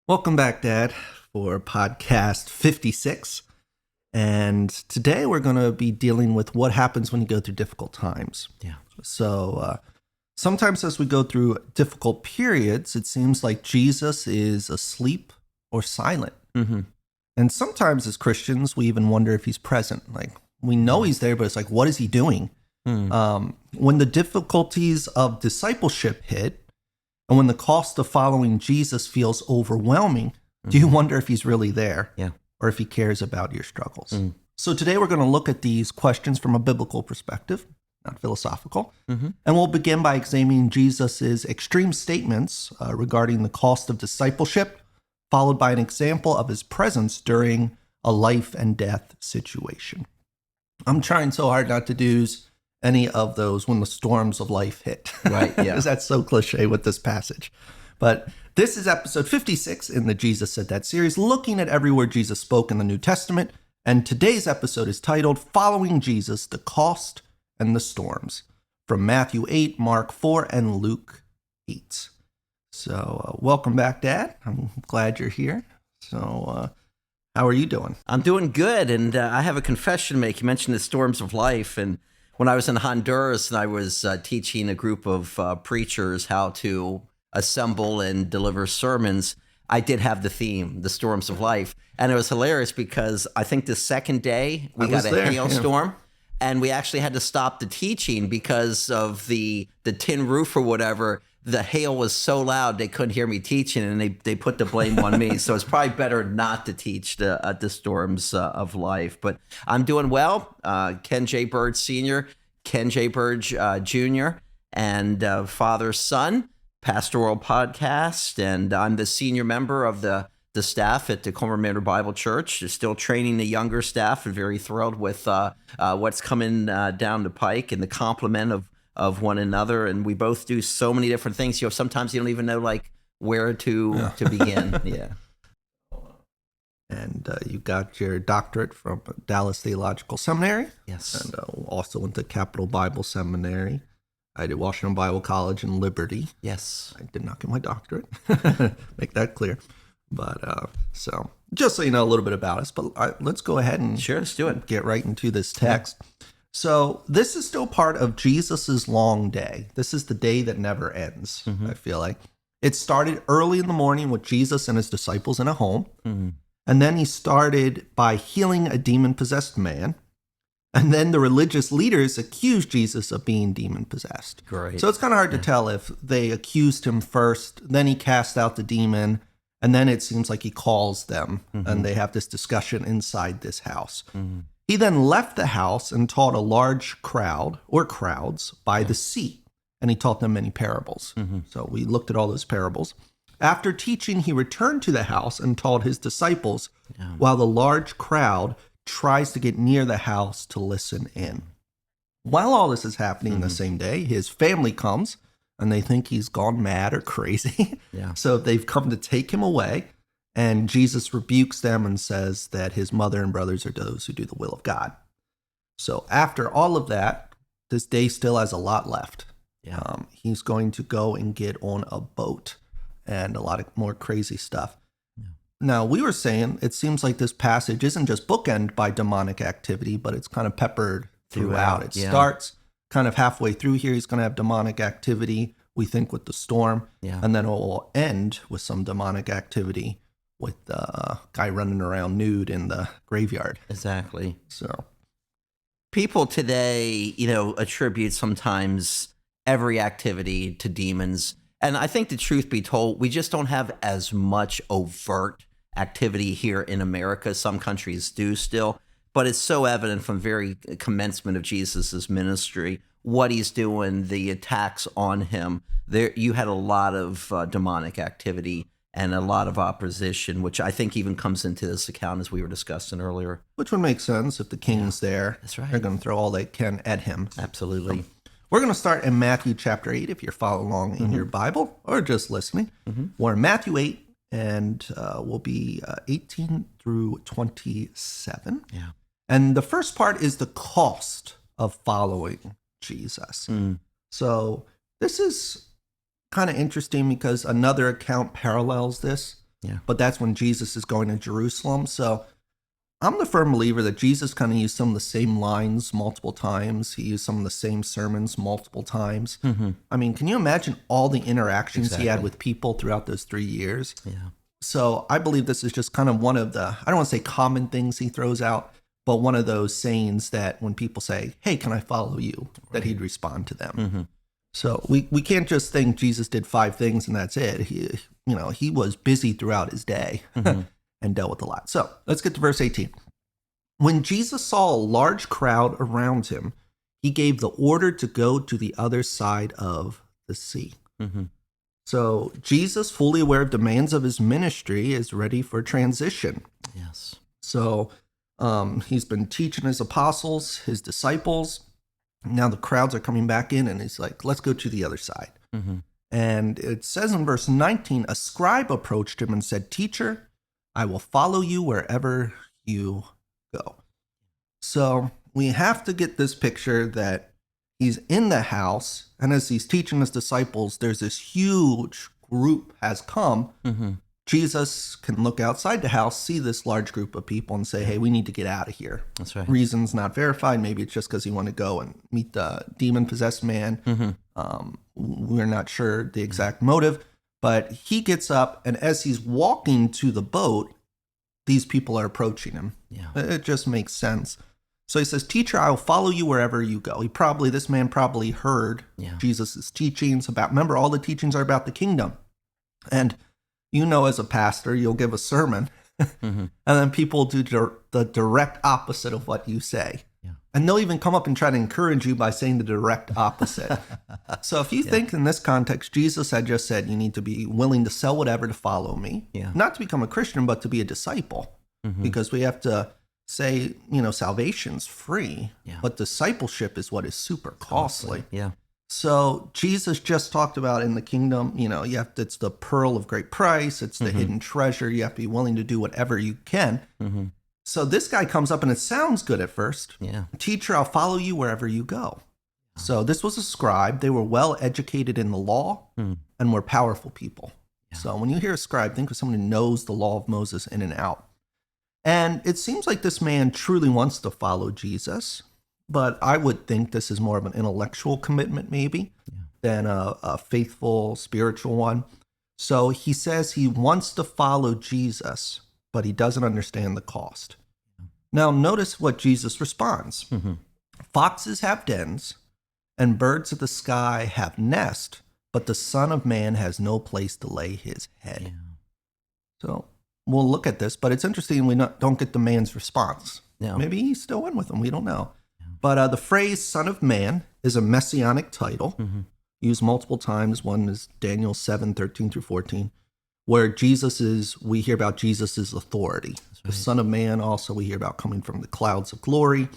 Welcome back, Dad, for podcast 56. And today we're going to be dealing with what happens when you go through difficult times. Yeah. So sometimes as we go through difficult periods, it seems like Jesus is asleep or silent. Mm-hmm. And sometimes as Christians, we even wonder if he's present. Like, we know he's there, but it's like, what is he doing? When the difficulties of discipleship hit, and when the cost of following Jesus feels overwhelming, do you wonder if he's really there? Yeah. Or if he cares about your struggles? So today we're going to look at these questions from a biblical perspective, not philosophical. And we'll begin by examining Jesus's extreme statements regarding the cost of discipleship, followed by an example of his presence during a life and death situation. I'm trying so hard not to do any of those when the storms of life hit. Right, yeah. Because that's so cliche with this passage. But this is episode 56 in the Jesus Said That series, looking at every word Jesus spoke in the New Testament. And today's episode is titled, Following Jesus, the Cost and the Storms, from Matthew 8, Mark 4, and Luke 8. So welcome back, Dad. I'm glad you're here. So how are you doing? I'm doing good, and I have a confession to make. You mentioned the storms of life, and when I was in Honduras and I was teaching a group of preachers how to assemble and deliver sermons, I did have the theme, the storms of life. And it was hilarious because I think the second day we got a hailstorm, and we actually had to stop the teaching because of the tin roof or whatever. The hail was so loud they couldn't hear me teaching, and they put the blame on me. So it's probably better not to teach the storms of life. But I'm doing well. Ken J. Bird Sr., Ken J. Bird Jr., and father, son, Pastoral podcast. And I'm the senior member of the staff at the Comer Manor Bible Church. They're still training the younger staff, and very thrilled with what's coming down the pike and the complement of one another. And we both do so many different things. Sometimes you don't even know where to begin. Yeah. And you got your doctorate from Dallas Theological Seminary. Yes. And also went to Capital Bible Seminary. I did Washington Bible College in Liberty. Yes. I did not get my doctorate. Make that clear. But so just so you know a little bit about us, but let's go ahead and sure, let's do it. Get right into this text. So this is still part of Jesus's long day. This is the day that never ends, I feel like. It started early in the morning with Jesus and his disciples in a home. And then he started by healing a demon-possessed man. And then the religious leaders accused Jesus of being demon-possessed. Great. So it's kind of hard to tell if they accused him first, then he cast out the demon, and then it seems like he calls them, and they have this discussion inside this house. He then left the house and taught a large crowd, or crowds, by the sea, and he taught them many parables. So we looked at all those parables. After teaching, he returned to the house and taught his disciples, while the large crowd tries to get near the house to listen in. While all this is happening the same day, his family comes, and they think he's gone mad or crazy. So they've come to take him away. And Jesus rebukes them and says that his mother and brothers are those who do the will of God. So after all of that, this day still has a lot left. He's going to go and get on a boat and a lot of more crazy stuff. Now, we were saying it seems like this passage isn't just bookended by demonic activity, but it's kind of peppered throughout. It starts kind of halfway through here. He's going to have demonic activity, we think, with the storm. And then it will end with some demonic activity with the guy running around nude in the graveyard. Exactly. So people today, attribute sometimes every activity to demons. And I think the truth be told, we just don't have as much overt activity here in America. Some countries do still, but it's so evident from very commencement of Jesus's ministry, what he's doing, the attacks on him. There, you had a lot of demonic activity and a lot of opposition, which I think even comes into this account as we were discussing earlier. Which would make sense if the king's there. That's right. They're going to throw all they can at him. Absolutely. So we're going to start in Matthew chapter 8 if you're following along in your Bible or just listening. We're in Matthew 8 and we'll be 18 through 27. And the first part is the cost of following Jesus. So this is kind of interesting because another account parallels this. Yeah. But that's when Jesus is going to Jerusalem. So I'm the firm believer that Jesus kind of used some of the same lines multiple times. He used some of the same sermons multiple times. I mean, can you imagine all the interactions he had with people throughout those 3 years? Yeah. So I believe this is just kind of one of the, I don't want to say common things he throws out, but one of those sayings that when people say, hey, can I follow you? That he'd respond to them. So we can't just think Jesus did 5 things and that's it. He was busy throughout his day and dealt with a lot. So let's get to verse 18. When Jesus saw a large crowd around him, he gave the order to go to the other side of the sea. So Jesus, fully aware of demands of his ministry, is ready for transition. Yes. So he's been teaching his apostles, his disciples. Now the crowds are coming back in, and he's like, let's go to the other side. And it says in verse 19, a scribe approached him and said, Teacher, I will follow you wherever you go. So we have to get this picture that he's in the house, and as he's teaching his disciples, there's this huge group has come. Jesus can look outside the house, see this large group of people, and say, hey, we need to get out of here. That's right. Reasons not verified. Maybe it's just because he wanted to go and meet the demon-possessed man. We're not sure the exact motive, but he gets up, and as he's walking to the boat, these people are approaching him. Yeah. It just makes sense. So he says, Teacher, I will follow you wherever you go. This man probably heard Jesus' teachings about, remember, all the teachings are about the kingdom. And as a pastor, you'll give a sermon, and then people do the direct opposite of what you say. Yeah. And they'll even come up and try to encourage you by saying the direct opposite. So if you think in this context, Jesus had just said, you need to be willing to sell whatever to follow me, not to become a Christian, but to be a disciple, because we have to say, salvation's free, but discipleship is what is super costly. Yeah. So Jesus just talked about in the kingdom, it's the pearl of great price. It's the hidden treasure. You have to be willing to do whatever you can. So this guy comes up and it sounds good at first. Yeah. Teacher, I'll follow you wherever you go. So this was a scribe. They were well educated in the law and were powerful people. Yeah. So when you hear a scribe, think of someone who knows the law of Moses in and out. And it seems like this man truly wants to follow Jesus. But I would think this is more of an intellectual commitment maybe than a faithful spiritual one. So he says he wants to follow Jesus, but he doesn't understand the cost. Now notice what Jesus responds. Foxes have dens and birds of the sky have nests, but the Son of Man has no place to lay his head. Yeah. So we'll look at this, but it's interesting we don't get the man's response. No. Maybe he still went with him. We don't know. But the phrase Son of Man is a messianic title used multiple times. One is Daniel 7:13-14, where we hear about Jesus' authority. Right. The Son of Man also we hear about coming from the clouds of glory,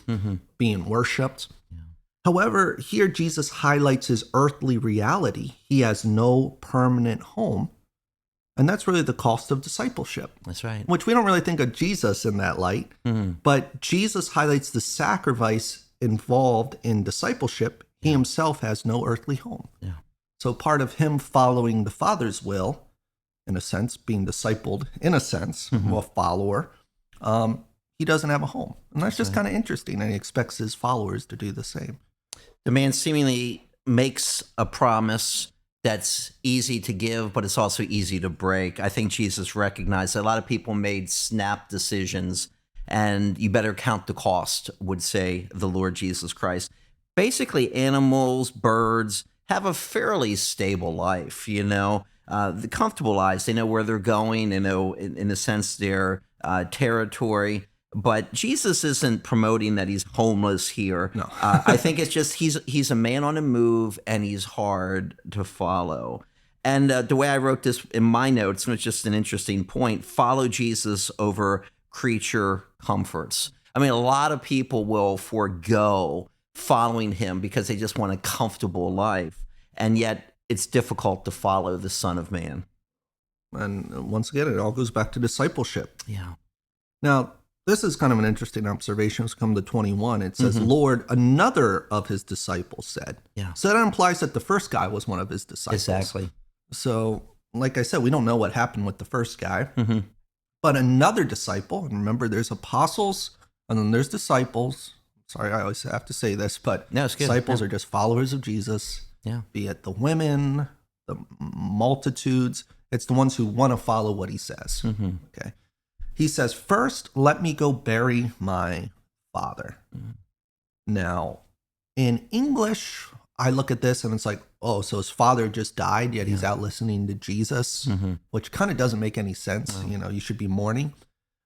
being worshipped. Yeah. However, here Jesus highlights his earthly reality. He has no permanent home. And that's really the cost of discipleship. That's right. Which we don't really think of Jesus in that light. But Jesus highlights the sacrifice involved in discipleship. He himself has no earthly home. Yeah. So part of him following the Father's will, in a sense, being discipled, in a sense, a follower, he doesn't have a home. And that's just kind of interesting. And he expects his followers to do the same. The man seemingly makes a promise that's easy to give, but it's also easy to break. I think Jesus recognized that a lot of people made snap decisions, and you better count the cost, would say the Lord Jesus Christ. Basically, animals, birds have a fairly stable life, the comfortable lives. They know where they're going, they know, in a sense, their territory. But Jesus isn't promoting that he's homeless here. No. I think it's just he's a man on the move, and he's hard to follow. And the way I wrote this in my notes, and it's just an interesting point, follow Jesus over creature comforts. I mean, a lot of people will forego following him because they just want a comfortable life. And yet it's difficult to follow the Son of Man. And once again, it all goes back to discipleship. Yeah. Now, this is kind of an interesting observation. It's come to 21. It says, Lord, another of his disciples said. Yeah. So that implies that the first guy was one of his disciples. Exactly. So like I said, we don't know what happened with the first guy. Mm-hmm. But another disciple, and remember there's apostles and then there's disciples. Sorry, I always have to say this, but No, it's good. disciples Yeah. are just followers of Jesus, Yeah. be it the women, the multitudes. It's the ones who want to follow what he says. Mm-hmm. Okay. He says, first, let me go bury my father. Mm-hmm. Now, in English, I look at this and it's like, oh, so his father just died, yet he's out listening to Jesus, which kind of doesn't make any sense. You know, you should be mourning.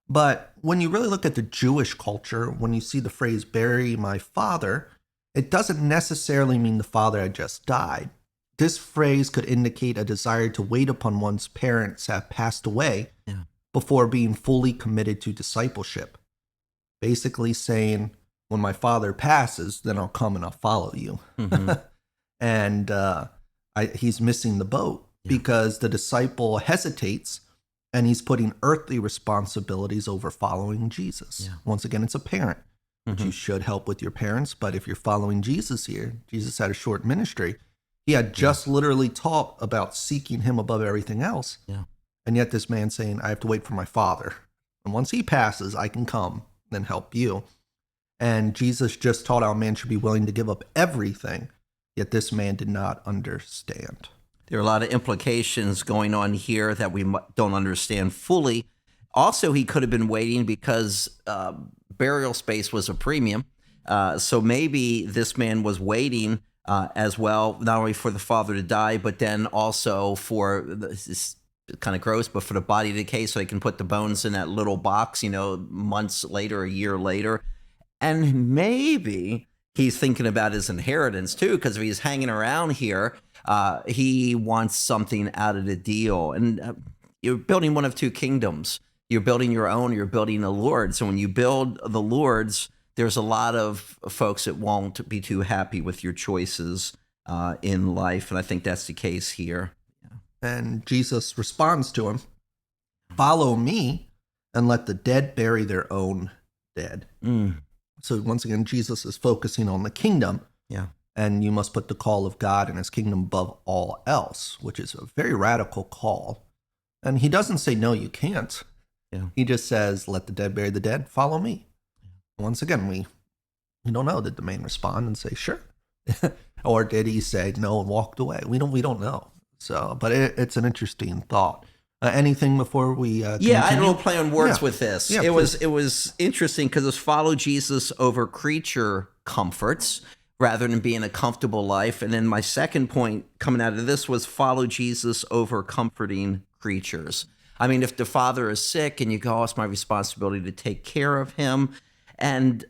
But when you really look at the Jewish culture, when you see the phrase bury my father, it doesn't necessarily mean the father had just died. This phrase could indicate a desire to wait upon one's parents have passed away before being fully committed to discipleship. Basically saying, when my father passes, then I'll come and I'll follow you. And he's missing the boat because the disciple hesitates and he's putting earthly responsibilities over following Jesus. Once again, it's a parent, which you should help with your parents. But if you're following Jesus here, Jesus had a short ministry. He had just literally taught about seeking him above everything else. And yet this man saying, I have to wait for my father. And once he passes, I can come and help you. And Jesus just taught how a man should be willing to give up everything. Yet this man did not understand. There are a lot of implications going on here that we don't understand fully. Also, he could have been waiting because burial space was a premium. So maybe this man was waiting as well, not only for the father to die, but then also for this kind of gross, but for the body to decay so they can put the bones in that little box, months later, a year later. And maybe he's thinking about his inheritance too, because if he's hanging around here, he wants something out of the deal. And you're building one of two kingdoms. You're building your own, you're building the Lord's. So when you build the Lord's, there's a lot of folks that won't be too happy with your choices in life. And I think that's the case here. And Jesus responds to him, follow me and let the dead bury their own dead. So once again, Jesus is focusing on the kingdom. And you must put the call of God and his kingdom above all else, which is a very radical call. And he doesn't say, no, you can't. He just says, let the dead bury the dead, follow me. Once again, we don't know. Did the man respond and say, sure? Or did he say no and walked away? We don't know. So, but it's an interesting thought. Anything before we continue? I had a little play on words with this. Yeah, it was interesting because it's follow Jesus over creature comforts rather than being a comfortable life. And then my second point coming out of this was follow Jesus over comforting creatures. I mean, if the father is sick and you go, oh, it's my responsibility to take care of him. And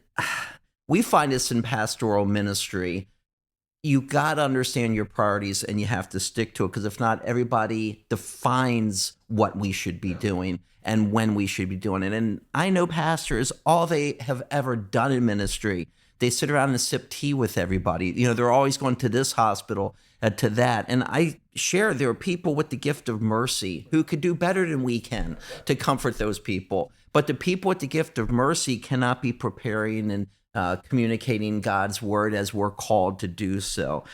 we find this in pastoral ministry. You got to understand your priorities and you have to stick to it, because if not, everybody defines what we should be doing and when we should be doing it. And I know pastors, all they have ever done in ministry, they sit around and sip tea with everybody. They're always going to this hospital, to that. And I share there are people with the gift of mercy who could do better than we can to comfort those people. But the people with the gift of mercy cannot be preparing and communicating God's word as we're called to do so.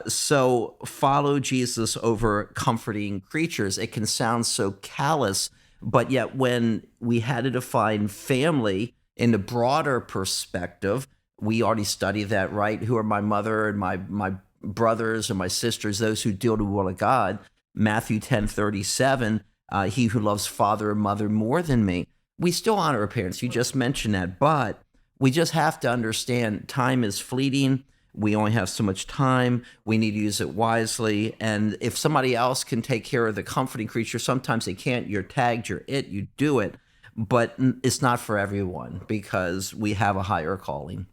So follow Jesus over comforting creatures. It can sound so callous, but yet when we had to define family in the broader perspective, we already studied that, right? Who are my mother and my brothers and my sisters, those who do the will of God. Matthew 10:37, he who loves father and mother more than me. We still honor our parents. You just mentioned that, but we just have to understand time is fleeting. We only have so much time. We need to use it wisely. And if somebody else can take care of the comforting creature, sometimes they can't. You're tagged, you're it, you do it. But it's not for everyone because we have a higher calling.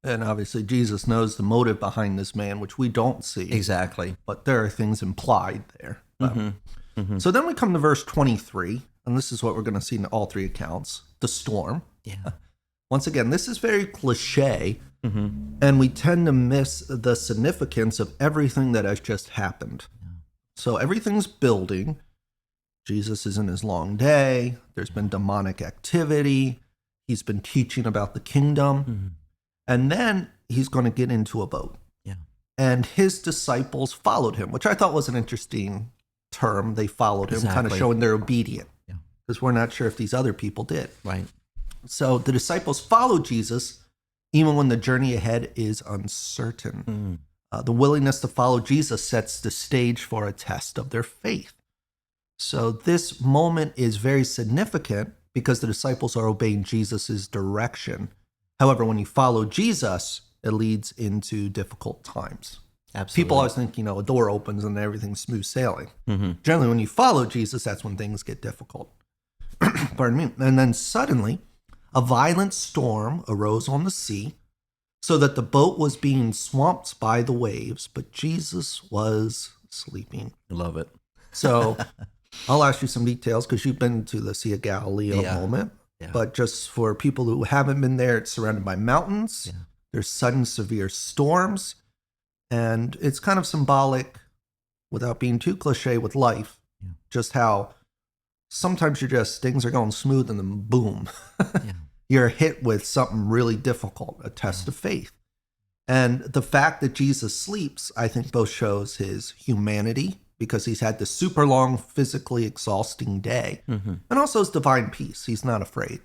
And obviously Jesus knows the motive behind this man, which we don't see. Exactly. But there are things implied there. So then we come to verse 23, and this is what we're going to see in all three accounts. The storm. Once again, this is very cliche, and we tend to miss the significance of everything that has just happened. So everything's building. Jesus is in his long day. There's been demonic activity. He's been teaching about the kingdom. And then he's going to get into a boat. And his disciples followed him, which I thought was an interesting term, they followed him, kind of Exactly. showing they're obedient. Yeah. Because we're not sure if these other people did. Right. So the disciples followed Jesus even when the journey ahead is uncertain. The willingness to follow Jesus sets the stage for a test of their faith. So this moment is very significant because the disciples are obeying Jesus' direction. However, when you follow Jesus, it leads into difficult times. Absolutely. People always think, a door opens and everything's smooth sailing. Generally, when you follow Jesus, that's when things get difficult. Pardon me. And then suddenly, a violent storm arose on the sea, so that the boat was being swamped by the waves, but Jesus was sleeping. I love it. So I'll ask you some details because you've been to the Sea of Galilee in a moment. Yeah. But just for people who haven't been there, it's surrounded by mountains. Yeah. There's sudden severe storms. And it's kind of symbolic, without being too cliche with life, just how sometimes things are going smooth and then boom. You're hit with something really difficult, a test of faith. And the fact that Jesus sleeps, I think both shows his humanity because he's had this super long, physically exhausting day, and also his divine peace. He's not afraid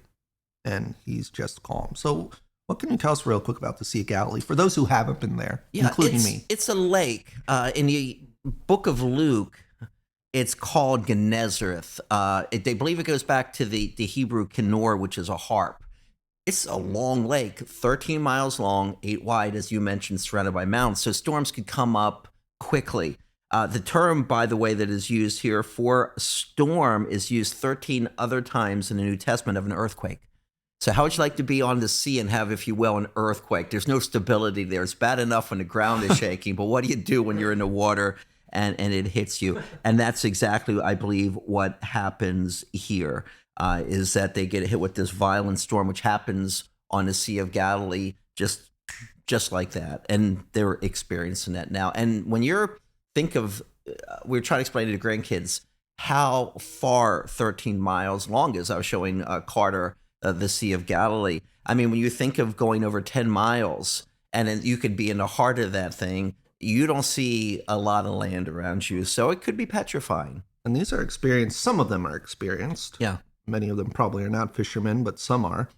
and he's just calm. So what can you tell us real quick about the Sea of Galilee for those who haven't been there, including me? It's a lake. In the book of Luke, it's called Gennesareth. They believe it goes back to the Hebrew kinnor, which is a harp. It's a long lake, 13 miles long, 8 wide, as you mentioned, surrounded by mountains. So storms could come up quickly. The term, by the way, that is used here for storm is used 13 other times in the New Testament of an earthquake. So how would you like to be on the sea and have, if you will, an earthquake? There's no stability there. It's bad enough when the ground is shaking, but what do you do when you're in the water and it hits you? And that's exactly, I believe, what happens here. Is that they get hit with this violent storm, which happens on the Sea of Galilee, just like that. And they're experiencing that now. And when we're trying to explain to the grandkids how far 13 miles long is. I was showing Carter the Sea of Galilee. I mean, when you think of going over 10 miles and then you could be in the heart of that thing, you don't see a lot of land around you. So it could be petrifying. And these are experienced. Some of them are experienced. Yeah. Many of them probably are not fishermen, but some are.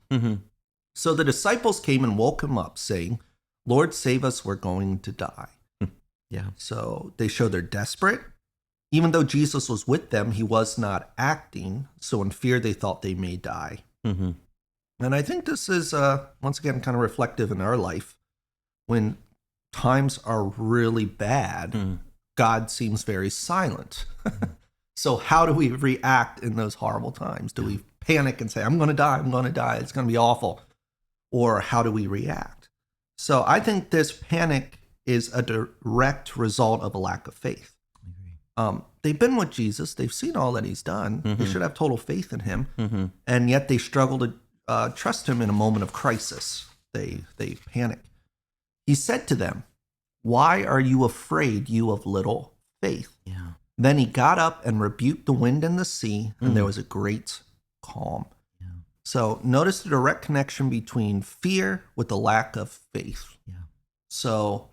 So the disciples came and woke him up, saying, "Lord, save us, we're going to die." Yeah. So they show they're desperate. Even though Jesus was with them, he was not acting. So in fear, they thought they may die. And I think this is, once again, kind of reflective in our life. When times are really bad, God seems very silent. So how do we react in those horrible times? Do we panic and say, I'm going to die, it's going to be awful? Or how do we react? So I think this panic is a direct result of a lack of faith. They've been with Jesus. They've seen all that he's done. They should have total faith in him. And yet they struggle to trust him in a moment of crisis. They panic. He said to them, "Why are you afraid, you of little faith?" Yeah. Then he got up and rebuked the wind and the sea, and there was a great calm. Yeah. So notice the direct connection between fear with the lack of faith. Yeah. So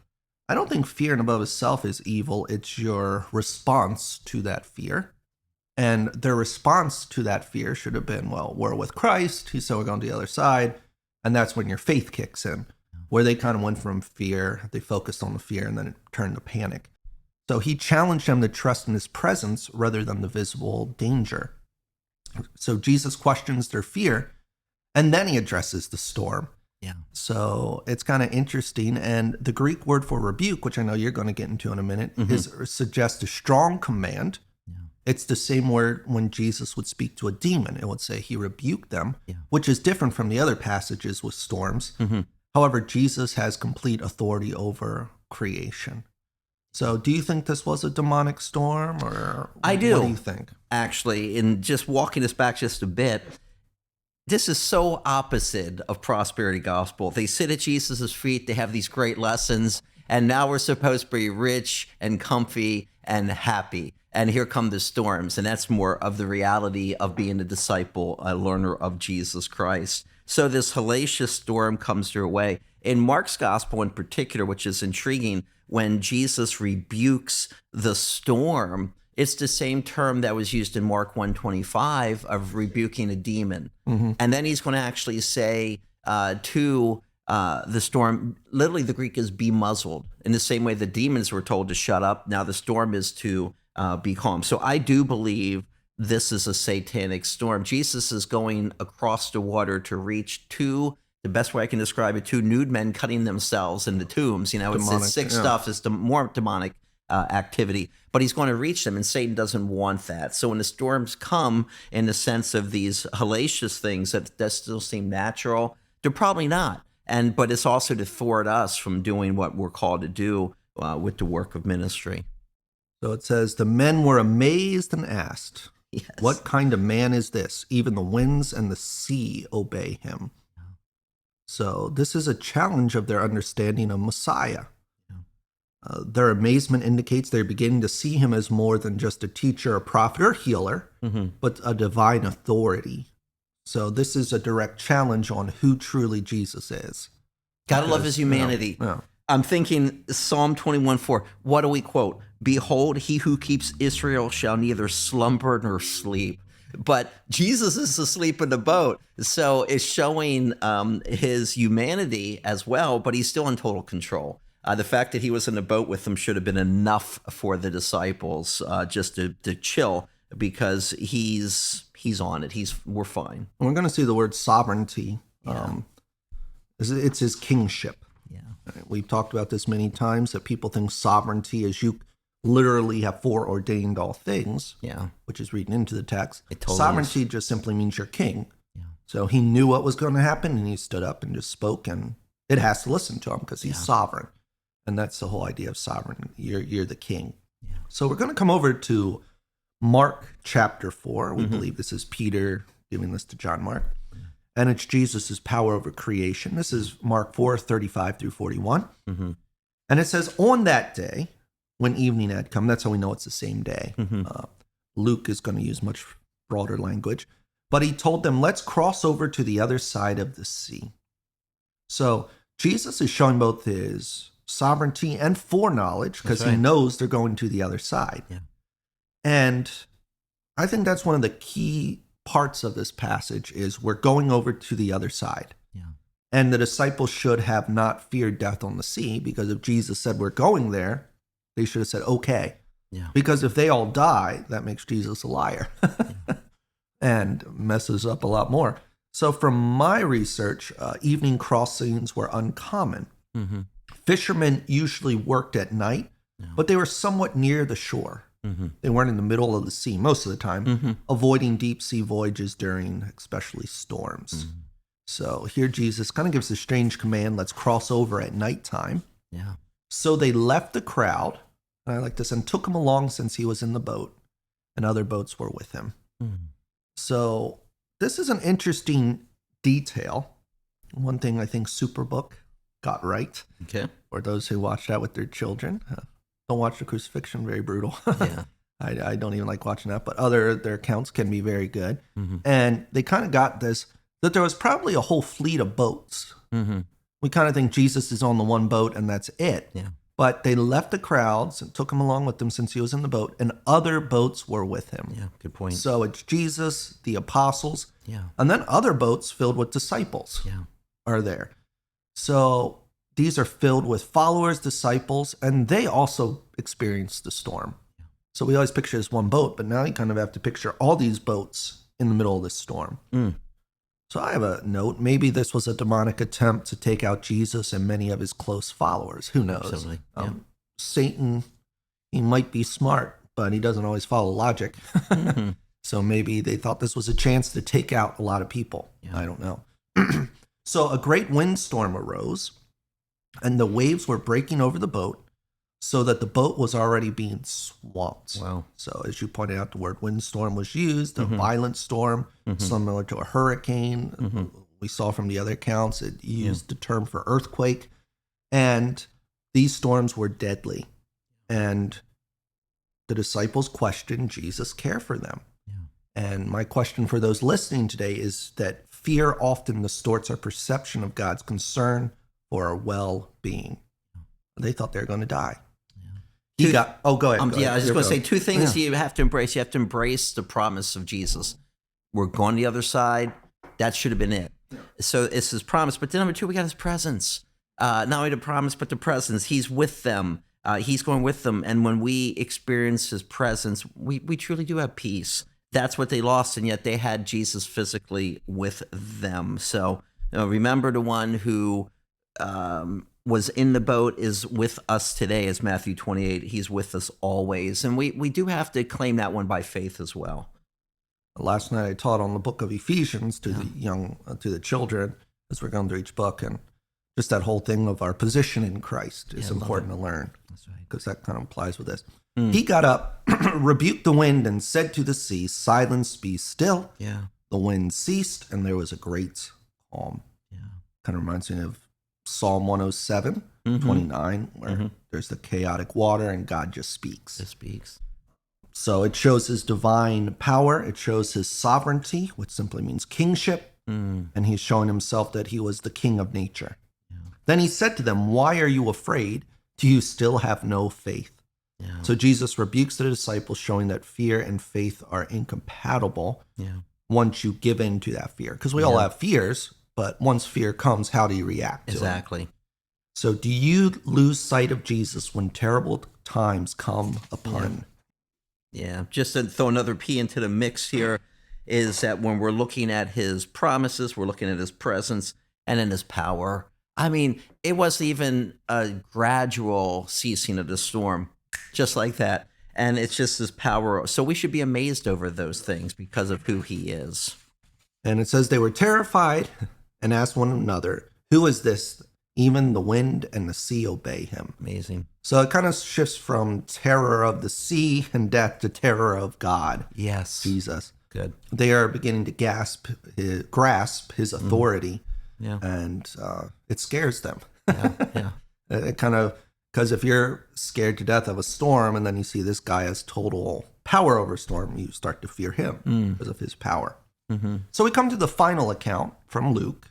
I don't think fear in and of itself is evil. It's your response to that fear. And their response to that fear should have been, well, we're with Christ. He's so we're going to the other side. And that's when your faith kicks in, where they kind of went from fear. They focused on the fear and then it turned to panic. So he challenged them to trust in his presence rather than the visible danger. So Jesus questions their fear, and then he addresses the storm. Yeah. So it's kind of interesting. And the Greek word for rebuke, which I know you're going to get into in a minute, suggests a strong command. Yeah. It's the same word when Jesus would speak to a demon. It would say he rebuked them, which is different from the other passages with storms. However, Jesus has complete authority over creation. So do you think this was a demonic storm, or I do. What do you think? Actually, in just walking us back just a bit, this is so opposite of prosperity gospel. They sit at Jesus' feet, they have these great lessons, and now we're supposed to be rich and comfy and happy. And here come the storms, and that's more of the reality of being a disciple, a learner of Jesus Christ. So this hellacious storm comes their way. In Mark's gospel in particular, which is intriguing, when Jesus rebukes the storm, It's the same term that was used in Mark 1:25 of rebuking a demon. And then he's going to actually say to the storm, literally the Greek is be muzzled. In the same way the demons were told to shut up, now the storm is to be calm. So I do believe this is a satanic storm. Jesus is going across the water to reach two, the best way I can describe it, two nude men cutting themselves in the tombs. You know, it's sick stuff. It's the more demonic activity, but he's going to reach them, and Satan doesn't want that. So when the storms come in the sense of these hellacious things that still seem natural, they're probably not. But it's also to thwart us from doing what we're called to do with the work of ministry. So it says, the men were amazed and asked, Yes. what kind of man is this? Even the winds and the sea obey him. So this is a challenge of their understanding of Messiah. Their amazement indicates they're beginning to see him as more than just a teacher, a prophet, or healer, but a divine authority. So this is a direct challenge on who truly Jesus is. Gotta love his humanity. I'm thinking Psalm 21:4. What do we quote? Behold, he who keeps Israel shall neither slumber nor sleep. But Jesus is asleep in the boat. So it's showing his humanity as well, but he's still in total control. The fact that he was in the boat with them should have been enough for the disciples just to chill, because he's on it. We're fine. We're going to see the word sovereignty. It's his kingship. Yeah. We've talked about this many times, that people think sovereignty is you literally have foreordained all things, which is reading into the text. Totally sovereignty just simply means you're king. So he knew what was going to happen, and he stood up and just spoke, and it has to listen to him because he's sovereign. And that's the whole idea of sovereign. You're the king. So we're going to come over to Mark chapter 4. We believe this is Peter giving this to John Mark. And it's Jesus' power over creation. This is Mark 4:35 through 41. And it says, on that day, when evening had come, that's how we know it's the same day. Luke is going to use much broader language. But he told them, let's cross over to the other side of the sea. So Jesus is showing both his sovereignty and foreknowledge, because he knows they're going to the other side. And I think that's one of the key parts of this passage is we're going over to the other side. And the disciples should have not feared death on the sea, because if Jesus said we're going there, they should have said, okay. Because if they all die, that makes Jesus a liar and messes up a lot more. So from my research, evening crossings were uncommon. Fishermen usually worked at night, but they were somewhat near the shore. They weren't in the middle of the sea most of the time, avoiding deep sea voyages during especially storms. So here Jesus kind of gives a strange command, let's cross over at nighttime. So they left the crowd, and I like this, and took him along since he was in the boat, and other boats were with him. So this is an interesting detail. One thing I think Superbook got right. Or those who watch that with their children. Don't watch the crucifixion, very brutal. I don't even like watching that, but their accounts can be very good. And they kind of got this, that there was probably a whole fleet of boats. We kind of think Jesus is on the one boat and that's it. But they left the crowds and took him along with them since he was in the boat, and other boats were with him. Good point. So it's Jesus, the apostles, and then other boats filled with disciples are there. So these are filled with followers, disciples, and they also experienced the storm. So we always picture this one boat, but now you kind of have to picture all these boats in the middle of this storm. So I have a note. Maybe this was a demonic attempt to take out Jesus and many of his close followers. Who knows? Satan, he might be smart, but he doesn't always follow logic. So maybe they thought this was a chance to take out a lot of people. I don't know. So a great windstorm arose, and the waves were breaking over the boat, so that the boat was already being swamped. So as you pointed out, the word windstorm was used, a violent storm, similar to a hurricane. We saw from the other accounts, it used the term for earthquake. And these storms were deadly. And the disciples questioned Jesus' care for them. And my question for those listening today is that fear often distorts our perception of God's concern for our well-being. They thought they were going to die. He got, oh, go ahead. Go yeah, ahead. I was just You're going to say going. two things you have to embrace. You have to embrace the promise of Jesus. We're going the other side. That should have been it. So it's his promise. But then number two, we got his presence. Not only the promise, but the presence. He's with them. He's going with them. And when we experience his presence, we truly do have peace. That's what they lost, and yet they had Jesus physically with them. So remember, the one who was in the boat is with us today, as Matthew 28. He's with us always. And we do have to claim that one by faith as well. Last night I taught on the book of Ephesians to the children as we're going through each book, and just that whole thing of our position in Christ is important to learn. That's right. Because that kind of applies with this. He got up, rebuked the wind, and said to the sea, "Silence, be still." Yeah. The wind ceased, and there was a great calm. Yeah. Kind of reminds me of Psalm 107, 29, where there's the chaotic water and God just speaks. It speaks. So it shows his divine power. It shows his sovereignty, which simply means kingship. And he's showing himself that he was the king of nature. Yeah. Then he said to them, "Why are you afraid? Do you still have no faith?" Yeah. So Jesus rebukes the disciples, showing that fear and faith are incompatible once you give in to that fear. Because we all have fears, but once fear comes, how do you react to it? Exactly. So do you lose sight of Jesus when terrible times come upon? Yeah, just to throw another P into the mix here is that when we're looking at his promises, we're looking at his presence and in his power. I mean, it wasn't even a gradual ceasing of the storm, just like that. And it's just his power. So we should be amazed over those things because of who he is. And it says they were terrified and asked one another, "Who is this? Even the wind and the sea obey him." Amazing. So it kind of shifts from terror of the sea and death to terror of God. Yes. Jesus. Good. They are beginning to grasp his authority. Yeah. And it scares them. Yeah. It kind of, because if you're scared to death of a storm and then you see this guy has total power over a storm, you start to fear him because of his power. So we come to the final account from Luke,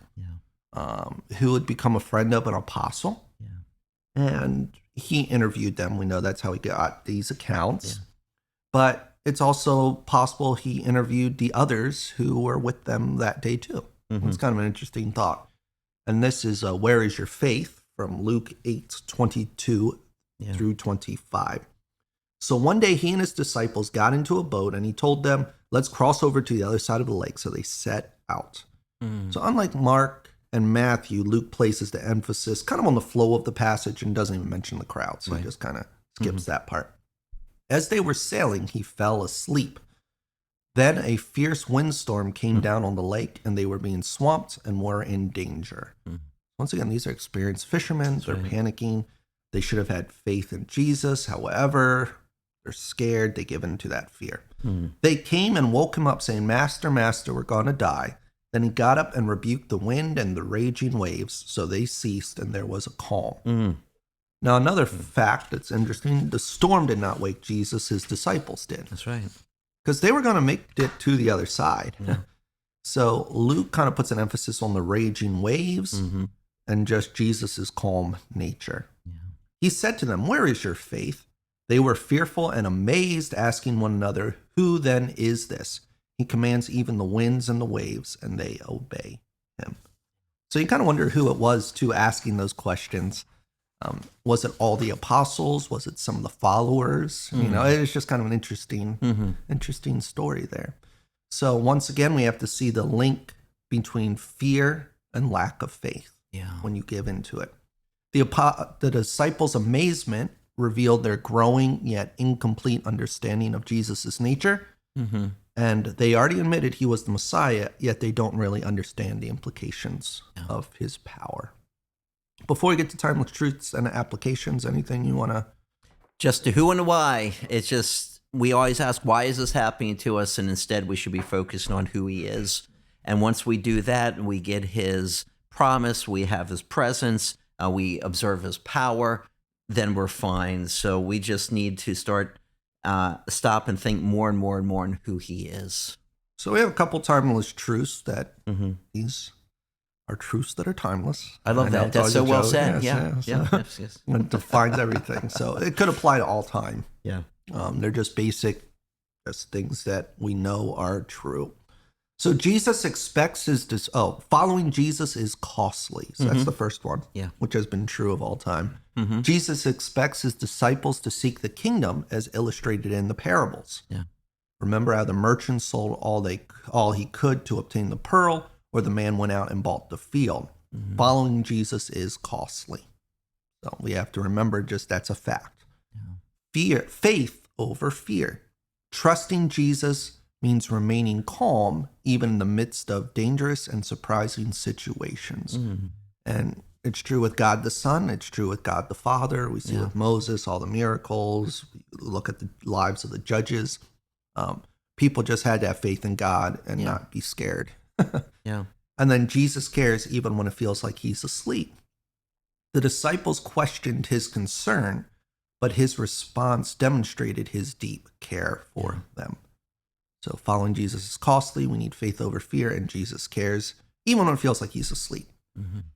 who had become a friend of an apostle. And he interviewed them. We know that's how he got these accounts. But it's also possible he interviewed the others who were with them that day too. It's kind of an interesting thought. And this is Where is Your Faith? From Luke 8:22 through 25. So one day he and his disciples got into a boat and he told them, "Let's cross over to the other side of the lake." So they set out. So unlike Mark and Matthew, Luke places the emphasis kind of on the flow of the passage and doesn't even mention the crowd. So he just kind of skips that part. As they were sailing, he fell asleep. Then a fierce windstorm came down on the lake, and they were being swamped and were in danger. Once again, these are experienced fishermen. They're panicking. They should have had faith in Jesus. However, they're scared. They give in to that fear. They came and woke him up, saying, "Master, Master, we're going to die." Then he got up and rebuked the wind and the raging waves. So they ceased, and there was a calm. Now, another fact that's interesting, the storm did not wake Jesus. His disciples did. That's right. Because they were going to make it to the other side. So Luke kind of puts an emphasis on the raging waves and just Jesus's calm nature. He said to them, "Where is your faith?" They were fearful and amazed, asking one another, "Who then is this? He commands even the winds and the waves, and they obey him." So you kind of wonder who it was to asking those questions. Was it all the apostles? Was it some of the followers? You know, it's just kind of an interesting story there. So once again, we have to see the link between fear and lack of faith when you give into it. The disciples' amazement revealed their growing yet incomplete understanding of Jesus' nature. And they already admitted he was the Messiah, yet they don't really understand the implications of his power. Before we get to timeless truths and applications, anything you want to? Just the who and the why. It's just, we always ask, why is this happening to us? And instead, we should be focusing on who he is. And once we do that, we get his promise, we have his presence, we observe his power, then we're fine. So we just need to stop and think more and more and more on who he is. So we have a couple timeless truths that these are truths that are timeless. I love know that. it's That's always a so well joke. said. Yes, Yeah. yes. Yes. It defines everything. So it could apply to all time. Yeah. They're just basic, just things that we know are true. So Jesus expects following Jesus is costly. So that's the first one, Yeah. which has been true of all time. Jesus expects his disciples to seek the kingdom as illustrated in the parables. Yeah. Remember how the merchant sold all he could to obtain the pearl, or the man went out and bought the field. Following Jesus is costly. So we have to remember just that's a fact. Faith over fear. Trusting Jesus means remaining calm even in the midst of dangerous and surprising situations. And it's true with God the Son. It's true with God the Father. We see with Moses, all the miracles. We look at the lives of the judges. People just had to have faith in God and not be scared. Yeah. And then Jesus cares even when it feels like he's asleep. The disciples questioned his concern, but his response demonstrated his deep care for them. So following Jesus is costly. We need faith over fear, and Jesus cares even when it feels like he's asleep.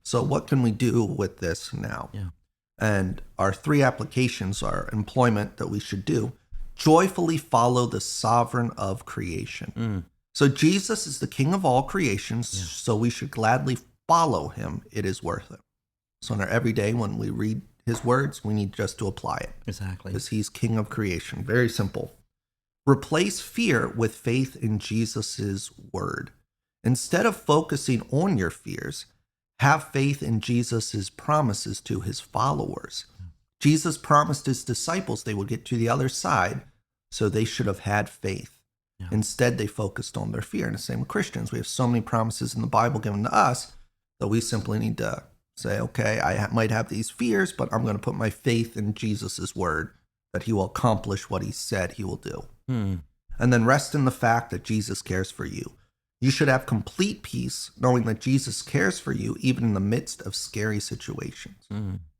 So what can we do with this now? Yeah. And our 3 applications are employment that we should do. Joyfully follow the sovereign of creation. So Jesus is the king of all creations, so we should gladly follow him. It is worth it. So in our everyday, when we read his words, we need just to apply it. Exactly. Because he's king of creation. Very simple. Replace fear with faith in Jesus's word. Instead of focusing on your fears, have faith in Jesus's promises to his followers. Jesus promised his disciples they would get to the other side, so they should have had faith. Instead, they focused on their fear. And the same with Christians. We have so many promises in the Bible given to us that we simply need to say, okay, I might have these fears, but I'm going to put my faith in Jesus's word that he will accomplish what he said he will do. And then rest in the fact that Jesus cares for you. You should have complete peace knowing that Jesus cares for you even in the midst of scary situations.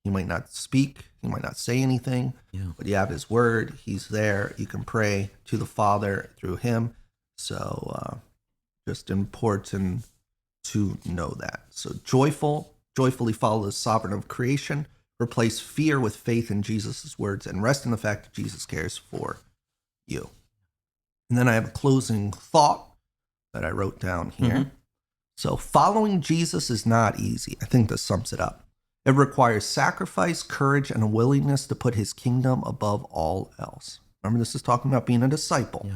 He might not speak, he might not say anything, but you have his word, he's there, you can pray to the Father through him. So just important to know that. So joyfully follow the sovereign of creation, replace fear with faith in Jesus' words, and rest in the fact that Jesus cares for you. And then I have a closing thought that I wrote down here. So following Jesus is not easy. I think this sums it up. It requires sacrifice, courage, and a willingness to put his kingdom above all else. Remember, this is talking about being a disciple.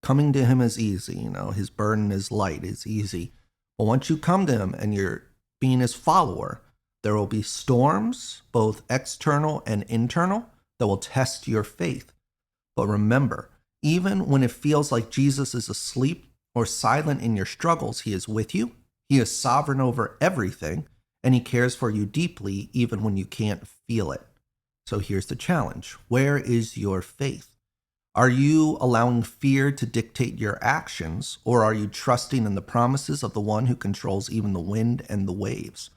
Coming to him is easy. His burden is light, is easy. But once you come to him and you're being his follower, there will be storms, both external and internal, that will test your faith. But remember, even when it feels like Jesus is asleep or silent in your struggles, he is with you. He is sovereign over everything, and he cares for you deeply even when you can't feel it. So here's the challenge. Where is your faith? Are you allowing fear to dictate your actions, or are you trusting in the promises of the one who controls even the wind and the waves?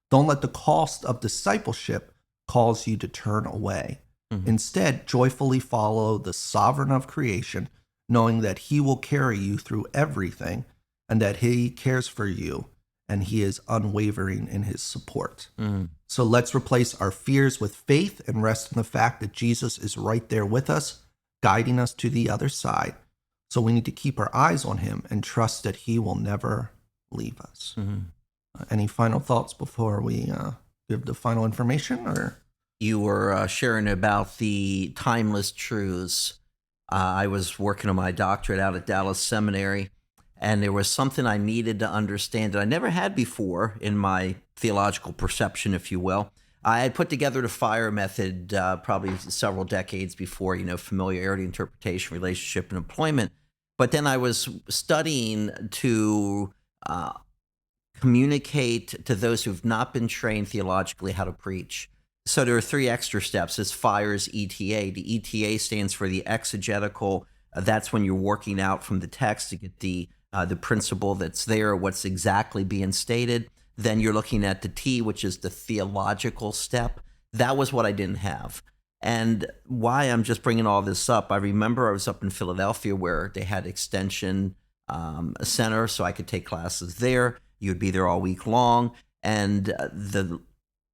Don't let the cost of discipleship cause you to turn away. Instead, joyfully follow the sovereign of creation, knowing that he will carry you through everything and that he cares for you and he is unwavering in his support. So let's replace our fears with faith and rest in the fact that Jesus is right there with us, guiding us to the other side. So we need to keep our eyes on him and trust that he will never leave us. Any final thoughts before we give the final information? Or You were sharing about the timeless truths. I was working on my doctorate out at Dallas Seminary, and there was something I needed to understand that I never had before in my theological perception, if you will. I had put together the FIRE method probably several decades before, familiarity, interpretation, relationship, and employment. But then I was studying to communicate to those who've not been trained theologically how to preach. So there are 3 extra steps. It's FIRE's ETA. The ETA stands for the exegetical. That's when you're working out from the text to get the principle that's there, what's exactly being stated. Then you're looking at the T, which is the theological step. That was what I didn't have. And why I'm just bringing all this up, I remember I was up in Philadelphia where they had Extension Center, so I could take classes there. You'd be there all week long. And the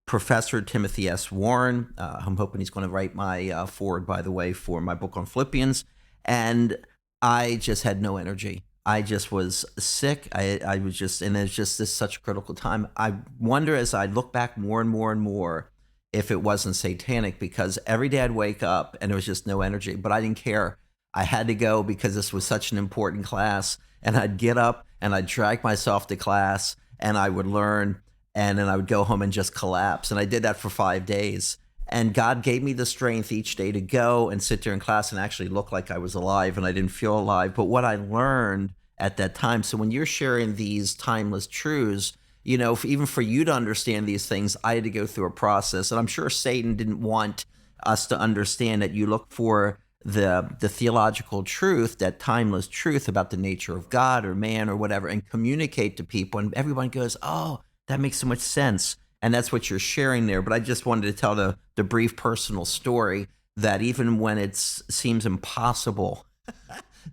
professor, Timothy S. Warren, I'm hoping he's going to write my foreword, by the way, for my book on Philippians. And I just had no energy. I just was sick. I was just, and it's just this such a critical time. I wonder as I look back more and more and more if it wasn't satanic, because every day I'd wake up and there was just no energy, but I didn't care. I had to go because this was such an important class, and I'd get up and I'd drag myself to class and I would learn, and then I would go home and just collapse. And I did that for 5 days. And God gave me the strength each day to go and sit there in class and actually look like I was alive, and I didn't feel alive. But what I learned at that time, so when you're sharing these timeless truths, you know, even for you to understand these things, I had to go through a process. And I'm sure Satan didn't want us to understand that you look for the theological truth, that timeless truth about the nature of God or man or whatever, and communicate to people. And everyone goes, oh, that makes so much sense. And that's what you're sharing there. But I just wanted to tell the brief personal story that even when it seems impossible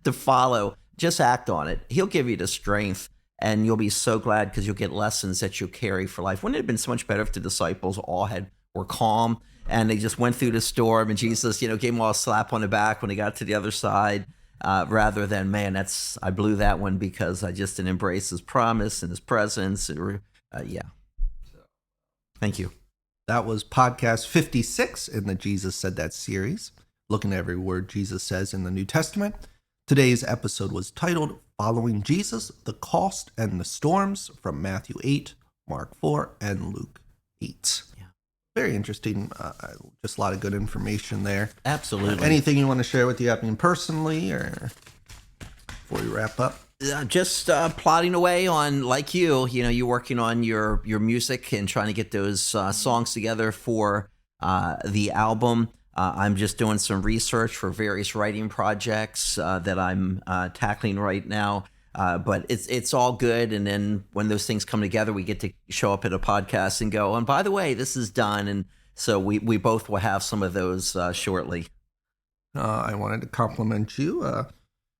to follow, just act on it. He'll give you the strength, and you'll be so glad because you'll get lessons that you'll carry for life. Wouldn't it have been so much better if the disciples all were calm and they just went through the storm and Jesus, gave them all a slap on the back when they got to the other side, rather than, man, I blew that one because I just didn't embrace his promise and his presence. Yeah. Thank you. That was podcast 56 in the Jesus Said That series, looking at every word Jesus says in the New Testament. Today's episode was titled Following Jesus, the Cost and the Storms, from Matthew 8, Mark 4, and Luke 8. Yeah. Very interesting. Just a lot of good information there. Absolutely. Anything you want to share with you happening personally or before we wrap up? Just plodding away on, like you're working on your music and trying to get those songs together for the album. I'm just doing some research for various writing projects that I'm tackling right now. But it's all good. And then when those things come together, we get to show up at a podcast and go, and by the way, this is done. And so we both will have some of those shortly. I wanted to compliment you.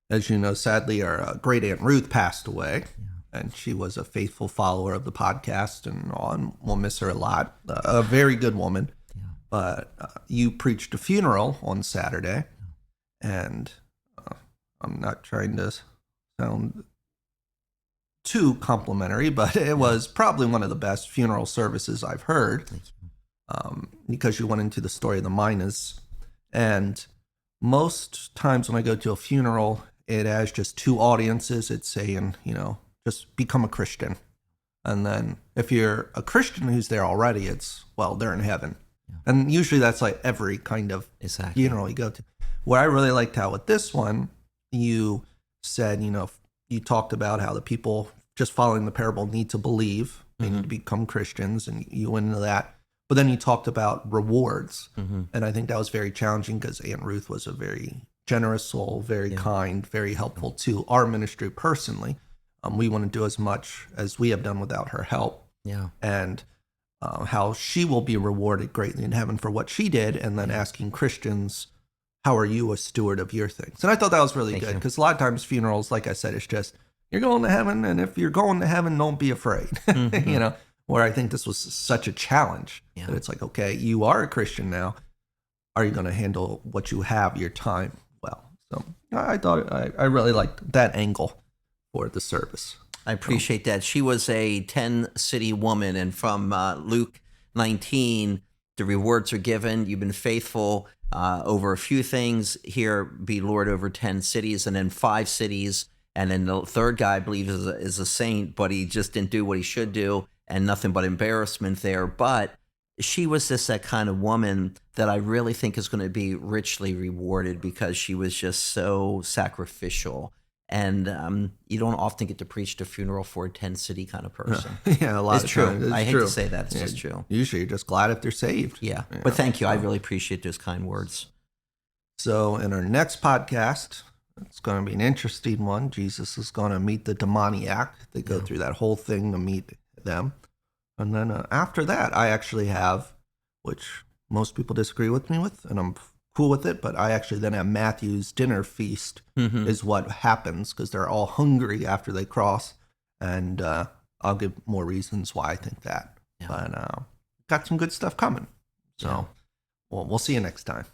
As you know, sadly, our great aunt Ruth passed away, and she was a faithful follower of the podcast, and we'll miss her a lot. A very good woman. Yeah. But you preached a funeral on Saturday, and I'm not trying to sound too complimentary, but it was probably one of the best funeral services I've heard, because you went into the story of the Minas. And most times when I go to a funeral, it has just two audiences. It's saying, just become a Christian. And then if you're a Christian who's there already, it's, well, they're in heaven. Yeah. And usually that's like every kind of funeral you go to. What I really liked how with this one, you said, you talked about how the people just following the parable need to believe. They need to become Christians, and you went into that. But then you talked about rewards. And I think that was very challenging because Aunt Ruth was a very generous soul, very kind, very helpful to our ministry personally. We wouldn't do as much as we have done without her help. Yeah. And how she will be rewarded greatly in heaven for what she did, and then asking Christians, how are you a steward of your things? And I thought that was really good, because a lot of times funerals, like I said, it's just, you're going to heaven, and if you're going to heaven, don't be afraid. Where I think this was such a challenge. Yeah. That it's like, okay, you are a Christian now. Are you going to handle what you have, your time, well? So I thought I really liked that angle for the service. I appreciate that. She was a 10-city woman, and from Luke 19, the rewards are given. You've been faithful over a few things. Here, be Lord over 10 cities, and then 5 cities. And then the third guy, I believe, is a saint, but he just didn't do what he should do, and nothing but embarrassment there. But she was just that kind of woman that I really think is going to be richly rewarded, because she was just so sacrificial. And you don't often get to preach the funeral for a 10-city kind of person. Yeah, a lot it's of true. times. I hate to say that. It's just true. Usually you're just glad if they're saved. Yeah. But thank you. I really appreciate those kind words. So in our next podcast, it's going to be an interesting one. Jesus is going to meet the demoniac. They go through that whole thing to meet them. And then after that, I actually have, which most people disagree with me with, and I'm cool with it, but I actually then have Matthew's dinner feast is what happens, because they're all hungry after they cross. And I'll give more reasons why I think that. Yeah. But got some good stuff coming. So we'll see you next time.